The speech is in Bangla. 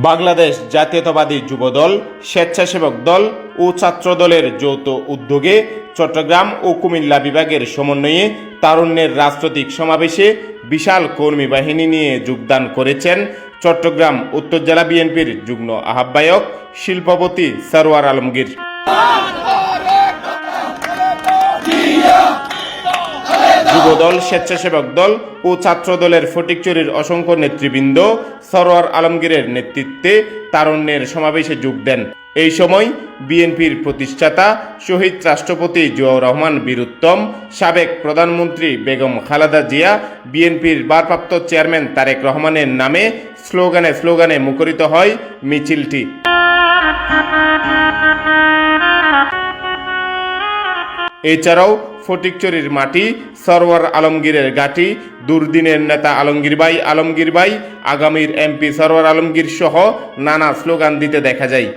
বাংলাদেশ জাতীয়তাবাদী যুবদল, স্বেচ্ছাসেবক দল ও ছাত্রদলের যৌথ উদ্যোগে চট্টগ্রাম ও কুমিল্লা বিভাগের সমন্বয়ে তারুণ্যের রাজনৈতিক সমাবেশে বিশাল কর্মী বাহিনী নিয়ে যোগদান করেছেন চট্টগ্রাম উত্তর জেলা বিএনপির যুগ্ম আহ্বায়ক শিল্পপতি সরওয়ার আলমগীর। যুবদল, স্বেচ্ছাসেবক দল ও ছাত্রদলের ফটিকছড়ির অসংখ্য নেতৃবৃন্দ সরওয়ার আলমগীরের নেতৃত্বে তারুণ্যের সমাবেশে যোগ দেন। এই সময় বিএনপির প্রতিষ্ঠাতা শহীদ রাষ্ট্রপতি জিয়াউর রহমান বীরুত্তম, সাবেক প্রধানমন্ত্রী বেগম খালেদা জিয়া, বিএনপির ভারপ্রাপ্ত চেয়ারম্যান তারেক রহমানের নামে স্লোগানে মুখরিত হয় মিছিলটি। এছাড়াও ফটিকছড়ির মাটি, সরওয়ার আলমগীরের ঘাঁটি, দুর্দিনের নেতা আলমগীর ভাই, আগামীর এমপি সরওয়ার আলমগীর সহ নানা স্লোগান দিতে দেখা যায়।